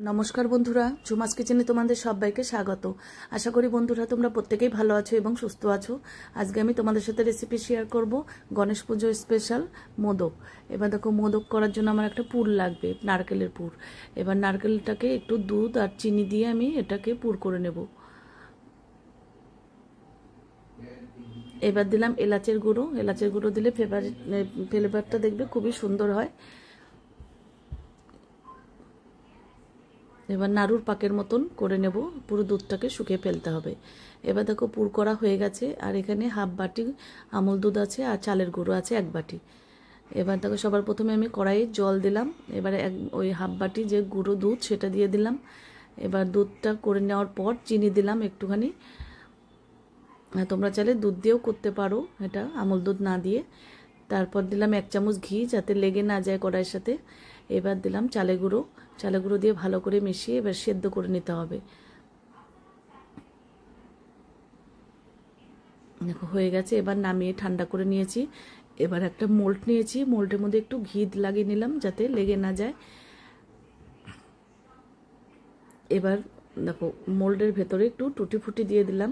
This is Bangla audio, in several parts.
নমস্কার বন্ধুরা, ঝুমাস কিচেনে তোমাদের সবাইকে স্বাগত। আশা করি বন্ধুরা তোমরা প্রত্যেকেই ভালো আছো এবং সুস্থ আছো। আজকে আমি তোমাদের সাথে রেসিপি শেয়ার করব গণেশ পুজো স্পেশাল মোদক। এবার দেখো, মোদক করার জন্য আমার একটা পুর লাগবে, নারকেলের পুর। এবার নারকেলটাকে একটু দুধ আর চিনি দিয়ে আমি এটাকে পুর করে নেব। এবার দিলাম এলাচের গুঁড়ো। এলাচের গুঁড়ো দিলে ফ্লেভারটা দেখবে খুবই সুন্দর হয়। এবার নাড়ুর পাকের মতন করে নেব, পুরো দুধটাকে শুকিয়ে ফেলতে হবে। এবার দেখো, পুর করা হয়ে গেছে। আর এখানে হাফ বাটি আমুল দুধ আছে আর চালের গুঁড়ো আছে 1 বাটি। এবার দেখো, সবার প্রথমে আমি কড়াইয়ে জল দিলাম। এবারে ওই হাফ বাটি যে গুঁড়ো দুধ সেটা দিয়ে দিলাম। এবার দুধটা করে নেওয়ার পর চিনি দিলাম একটুখানি। তোমরা চাইলে দুধ দিয়েও করতে পারো, এটা আমুল দুধ না দিয়ে। তারপর দিলাম 1 চামচ ঘি, যাতে লেগে না যায় কড়াইয়ের সাথে। এবার দিলাম চালের গুঁড়ো দিয়ে ভালো করে মিশিয়ে এবার সেদ্ধ করে নিতে হবে। দেখো হয়ে গেছে। এবার নামিয়ে ঠান্ডা করে নিয়েছি। এবার একটা মোল্ড নিয়েছি, মোল্ডের মধ্যে একটু ঘি লাগিয়ে নিলাম যাতে লেগে না যায়। এবার দেখো, মোল্ডের ভেতরে একটু টুটি ফুটি দিয়ে দিলাম,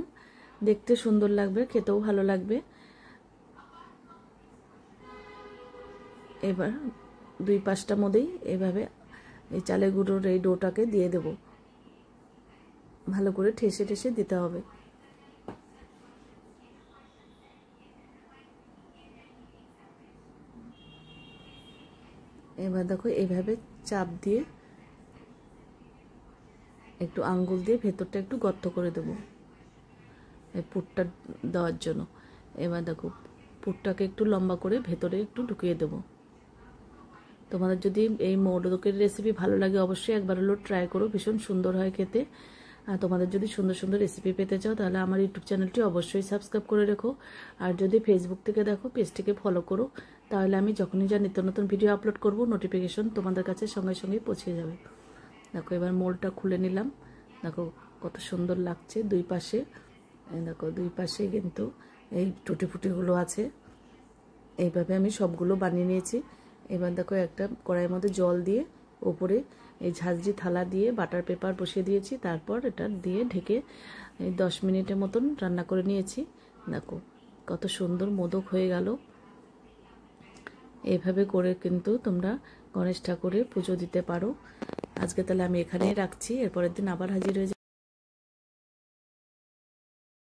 দেখতে সুন্দর লাগবে, খেতেও ভালো লাগবে। এবার 2 পাশটা মধ্যেই এভাবে এই চালের গুঁড়োর এই ডোটাকে দিয়ে দেব। ভালো করে ঠেসে ঠেসে দিতে হবে। এবার দেখো, এইভাবে চাপ দিয়ে একটু আঙ্গুল দিয়ে ভেতরটা একটু গর্ত করে দেব এই পুরটা দেওয়ার জন্য। এবার দেখো, পুরটাকে একটু লম্বা করে ভেতরে একটু ঢুকিয়ে দেব। তোমাদের যদি এই মোদকের রেসিপি ভালো লাগে অবশ্যই একবার হলেও ট্রাই করো, ভীষণ সুন্দর হয় খেতে। আর তোমাদের যদি সুন্দর সুন্দর রেসিপি পেতে চাও তাহলে আমার ইউটিউব চ্যানেলটি অবশ্যই সাবস্ক্রাইব করে রেখো। আর যদি ফেসবুক থেকে দেখো, পেজটিকে ফলো করো, তাহলে আমি যখনই যা নিত্য নতুন ভিডিও আপলোড করব নোটিফিকেশন তোমাদের কাছে সঙ্গে সঙ্গেই পৌঁছে যাবে। দেখো, এবার মোল্ডটা খুলে নিলাম। দেখো কত সুন্দর লাগছে দুই পাশে। দেখো, দুই পাশে কিন্তু এই টুটি ফুটিগুলো আছে। এইভাবে আমি সবগুলো বানিয়ে নিয়েছি। এবার দেখো, একটা কড়াইয়ের মধ্যে জল দিয়ে ওপরে এই ঝাঁঝরি থালা দিয়ে বাটার পেপার বসিয়ে দিয়েছি। তারপর এটা দিয়ে ঢেকে 10 মিনিটের মতন রান্না করে নিয়েছি। দেখো কত সুন্দর মোদক হয়ে গেল। এইভাবে করে কিন্তু তোমরা গণেশ ঠাকুরের পুজো দিতে পারো। আজকে তাহলে আমি এখানেই রাখছি, এরপরের দিন আবার হাজির হয়ে